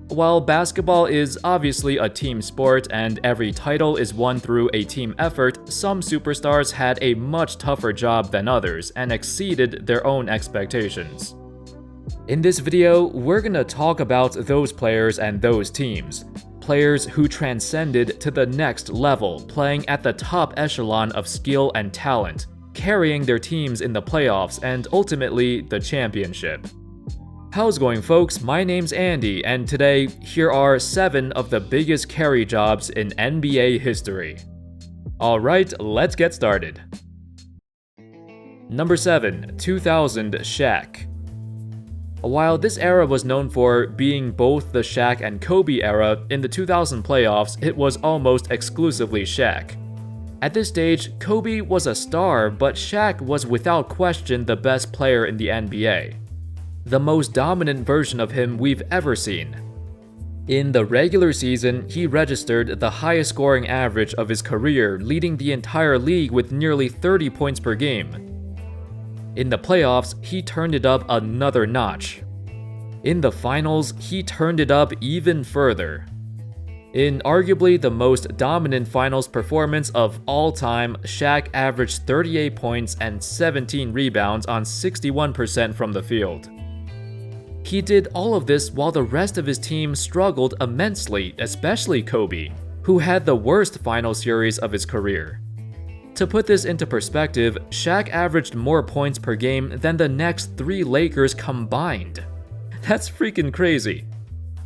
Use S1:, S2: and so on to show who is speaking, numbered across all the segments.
S1: While basketball is obviously a team sport and every title is won through a team effort, some superstars had a much tougher job than others and exceeded their own expectations. In this video, we're gonna talk about those players and those teams. Players who transcended to the next level, playing at the top echelon of skill and talent, carrying their teams in the playoffs and ultimately the championship. How's it going, folks? My name's Andy, and today, here are 7 of the biggest carry jobs in NBA history. Alright, let's get started. Number 7. 2000 Shaq. While this era was known for being both the Shaq and Kobe era, in the 2000 playoffs, it was almost exclusively Shaq. At this stage, Kobe was a star, but Shaq was without question the best player in the NBA. The most dominant version of him we've ever seen. In the regular season, he registered the highest scoring average of his career, leading the entire league with nearly 30 points per game. In the playoffs, he turned it up another notch. In the finals, he turned it up even further. In arguably the most dominant finals performance of all time, Shaq averaged 38 points and 17 rebounds on 61% from the field. He did all of this while the rest of his team struggled immensely, especially Kobe, who had the worst final series of his career. To put this into perspective, Shaq averaged more points per game than the next 3 Lakers combined. That's freaking crazy.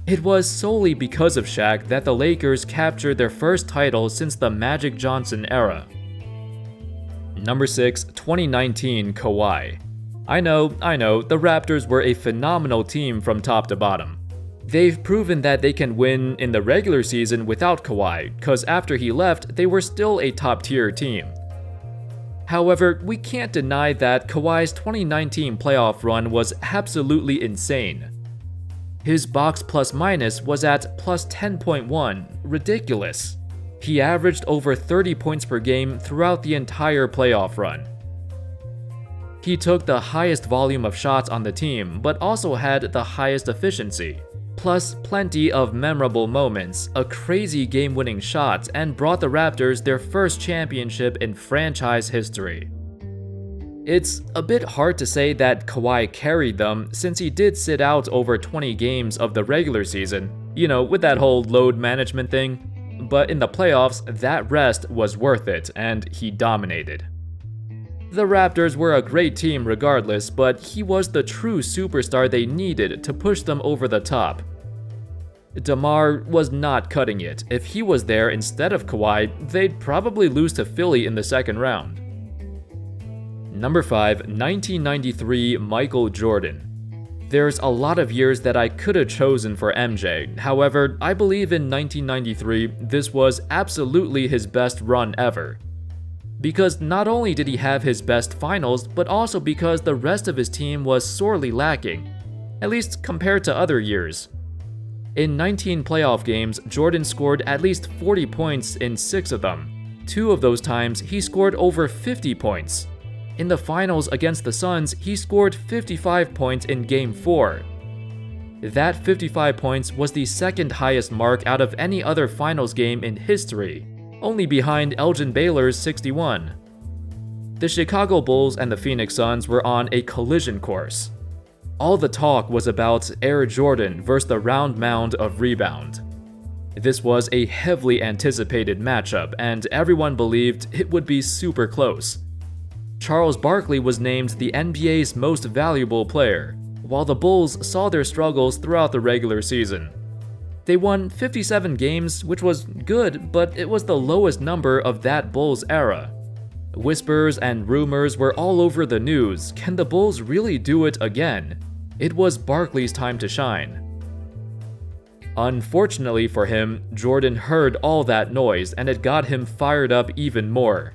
S1: It was solely because of Shaq that the Lakers captured their first title since the Magic Johnson era. Number 6. 2019 Kawhi. I know, the Raptors were a phenomenal team from top to bottom. They've proven that they can win in the regular season without Kawhi, cause after he left, they were still a top-tier team. However, we can't deny that Kawhi's 2019 playoff run was absolutely insane. His box plus-minus was at plus 10.1, ridiculous. He averaged over 30 points per game throughout the entire playoff run. He took the highest volume of shots on the team, but also had the highest efficiency, plus plenty of memorable moments, a crazy game-winning shot, and brought the Raptors their first championship in franchise history. It's a bit hard to say that Kawhi carried them since he did sit out over 20 games of the regular season, with that whole load management thing, but in the playoffs, that rest was worth it, and he dominated. The Raptors were a great team regardless, but he was the true superstar they needed to push them over the top. DeMar was not cutting it. If he was there instead of Kawhi, they'd probably lose to Philly in the second round. Number 5. 1993 Michael Jordan. There's a lot of years that I could have chosen for MJ, however, I believe in 1993 this was absolutely his best run ever. Because not only did he have his best finals, but also because the rest of his team was sorely lacking, at least compared to other years. In 19 playoff games, Jordan scored at least 40 points in 6 of them. 2 of those times, he scored over 50 points. In the finals against the Suns, he scored 55 points in Game 4. That 55 points was the second highest mark out of any other finals game in history, only behind Elgin Baylor's 61. The Chicago Bulls and the Phoenix Suns were on a collision course. All the talk was about Air Jordan versus the round mound of rebound. This was a heavily anticipated matchup, and everyone believed it would be super close. Charles Barkley was named the NBA's most valuable player, while the Bulls saw their struggles throughout the regular season. They won 57 games, which was good, but it was the lowest number of that Bulls era. Whispers and rumors were all over the news. Can the Bulls really do it again? It was Barkley's time to shine. Unfortunately for him, Jordan heard all that noise and it got him fired up even more.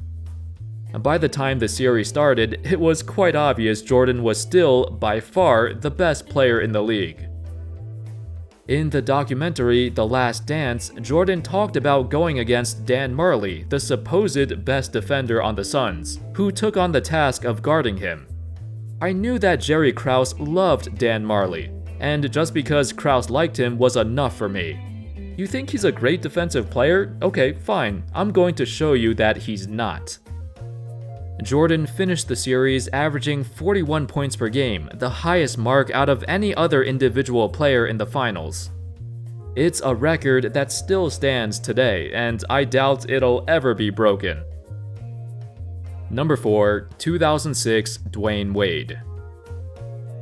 S1: By the time the series started, it was quite obvious Jordan was still, by far, the best player in the league. In the documentary The Last Dance, Jordan talked about going against Dan Marley, the supposed best defender on the Suns, who took on the task of guarding him. I knew that Jerry Krause loved Dan Marley, and just because Krause liked him was enough for me. You think he's a great defensive player? Okay, fine. I'm going to show you that he's not. Jordan finished the series averaging 41 points per game, the highest mark out of any other individual player in the finals. It's a record that still stands today, and I doubt it'll ever be broken. Number 4, 2006 Dwyane Wade.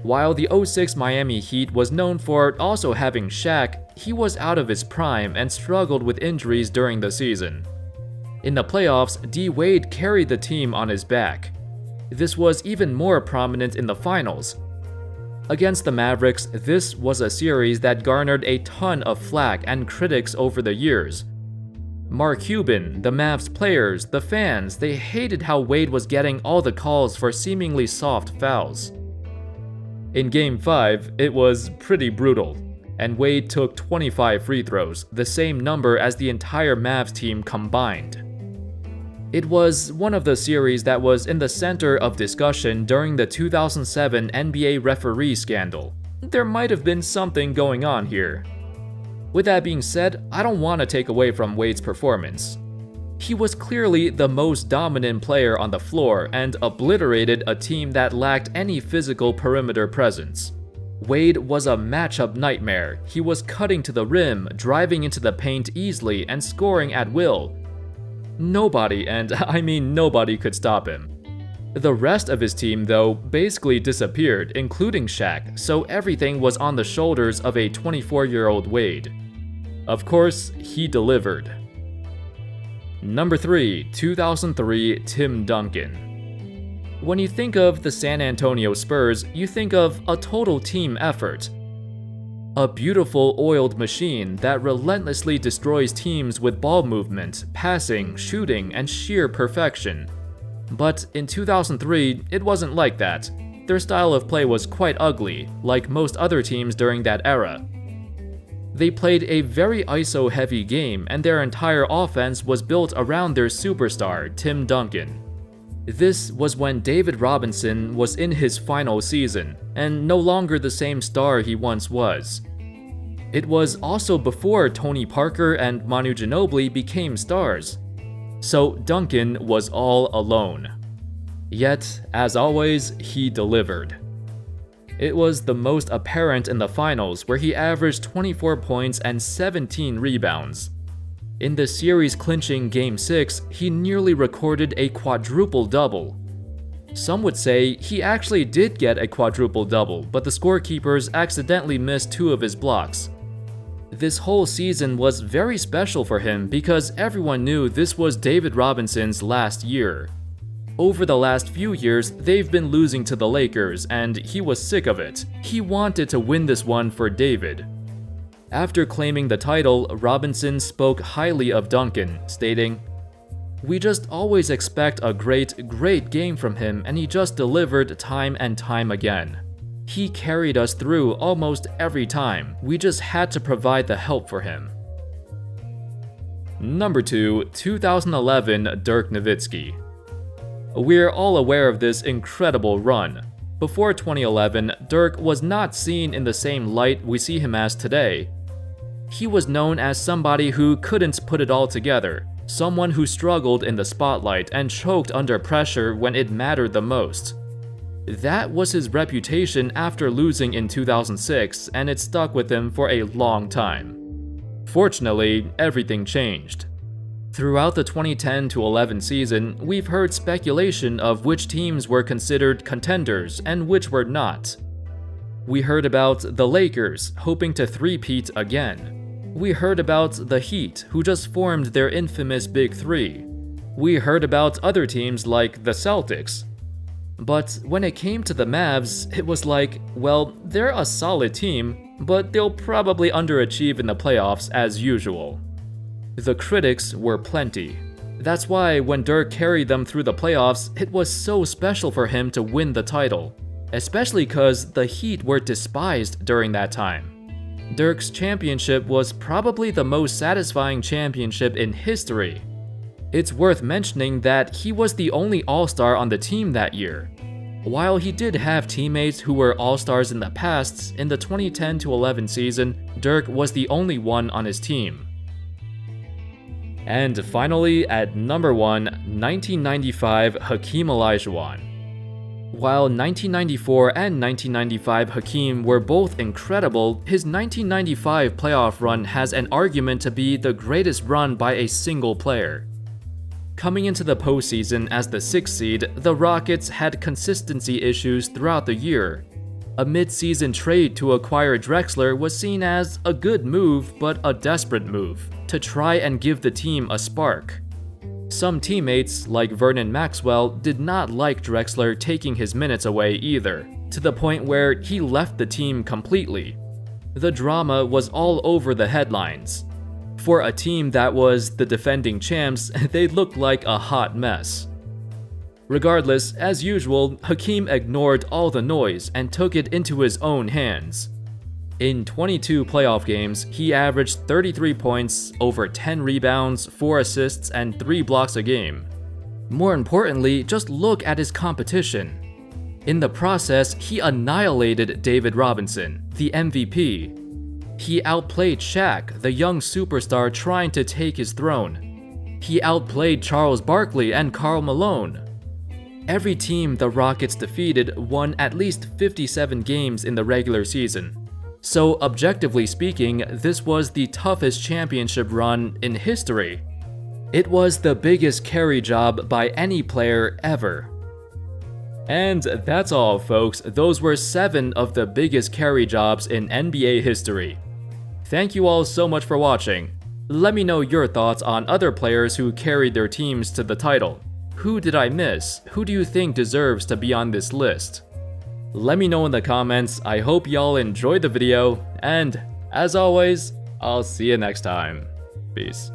S1: While the 06 Miami Heat was known for also having Shaq, he was out of his prime and struggled with injuries during the season. In the playoffs, D. Wade carried the team on his back. This was even more prominent in the finals. Against the Mavericks, this was a series that garnered a ton of flack and critics over the years. Mark Cuban, the Mavs players, the fans, they hated how Wade was getting all the calls for seemingly soft fouls. In Game 5, it was pretty brutal, and Wade took 25 free throws, the same number as the entire Mavs team combined. It was one of the series that was in the center of discussion during the 2007 NBA referee scandal. There might have been something going on here. With that being said, I don't want to take away from Wade's performance. He was clearly the most dominant player on the floor and obliterated a team that lacked any physical perimeter presence. Wade was a matchup nightmare. He was cutting to the rim, driving into the paint easily, and scoring at will. Nobody, and I mean nobody, could stop him. The rest of his team, though, basically disappeared, including Shaq, so everything was on the shoulders of a 24-year-old Wade. Of course, he delivered. Number 3, 2003 Tim Duncan. When you think of the San Antonio Spurs, you think of a total team effort. A beautiful oiled machine that relentlessly destroys teams with ball movement, passing, shooting, and sheer perfection. But in 2003, it wasn't like that. Their style of play was quite ugly, like most other teams during that era. They played a very ISO-heavy game, and their entire offense was built around their superstar, Tim Duncan. This was when David Robinson was in his final season, and no longer the same star he once was. It was also before Tony Parker and Manu Ginobili became stars. So Duncan was all alone. Yet, as always, he delivered. It was the most apparent in the finals, where he averaged 24 points and 17 rebounds. In the series-clinching Game 6, he nearly recorded a quadruple-double. Some would say he actually did get a quadruple-double, but the scorekeepers accidentally missed 2 of his blocks. This whole season was very special for him because everyone knew this was David Robinson's last year. Over the last few years, they've been losing to the Lakers, and he was sick of it. He wanted to win this one for David. After claiming the title, Robinson spoke highly of Duncan, stating, "We just always expect a great game from him, and he just delivered time and time again. He carried us through almost every time. We just had to provide the help for him." Number 2, 2011 Dirk Nowitzki. We're all aware of this incredible run. Before 2011, Dirk was not seen in the same light we see him as today. He was known as somebody who couldn't put it all together, someone who struggled in the spotlight and choked under pressure when it mattered the most. That was his reputation after losing in 2006, and it stuck with him for a long time. Fortunately, everything changed. Throughout the 2010-11 season, we've heard speculation of which teams were considered contenders and which were not. We heard about the Lakers, hoping to three-peat again. We heard about the Heat, who just formed their infamous Big Three. We heard about other teams like the Celtics. But when it came to the Mavs, it was like, well, they're a solid team, but they'll probably underachieve in the playoffs as usual. The critics were plenty. That's why when Dirk carried them through the playoffs, it was so special for him to win the title, especially because the Heat were despised during that time. Dirk's championship was probably the most satisfying championship in history. It's worth mentioning that he was the only All-Star on the team that year. While he did have teammates who were all-stars in the past, in the 2010-11 season, Dirk was the only one on his team. And finally, at number 1, 1995 Hakeem Olajuwon. While 1994 and 1995 Hakeem were both incredible, his 1995 playoff run has an argument to be the greatest run by a single player. Coming into the postseason as the 6th seed, the Rockets had consistency issues throughout the year. A mid-season trade to acquire Drexler was seen as a good move, but a desperate move, to try and give the team a spark. Some teammates, like Vernon Maxwell, did not like Drexler taking his minutes away either, to the point where he left the team completely. The drama was all over the headlines. For a team that was the defending champs, they looked like a hot mess. Regardless, as usual, Hakeem ignored all the noise and took it into his own hands. In 22 playoff games, he averaged 33 points, over 10 rebounds, 4 assists, and 3 blocks a game. More importantly, just look at his competition. In the process, he annihilated David Robinson, the MVP. He outplayed Shaq, the young superstar trying to take his throne. He outplayed Charles Barkley and Karl Malone. Every team the Rockets defeated won at least 57 games in the regular season. So objectively speaking, this was the toughest championship run in history. It was the biggest carry job by any player ever. And that's all, folks. Those were 7 of the biggest carry jobs in NBA history. Thank you all so much for watching. Let me know your thoughts on other players who carried their teams to the title. Who did I miss? Who do you think deserves to be on this list? Let me know in the comments. I hope y'all enjoyed the video, and as always, I'll see you next time. Peace.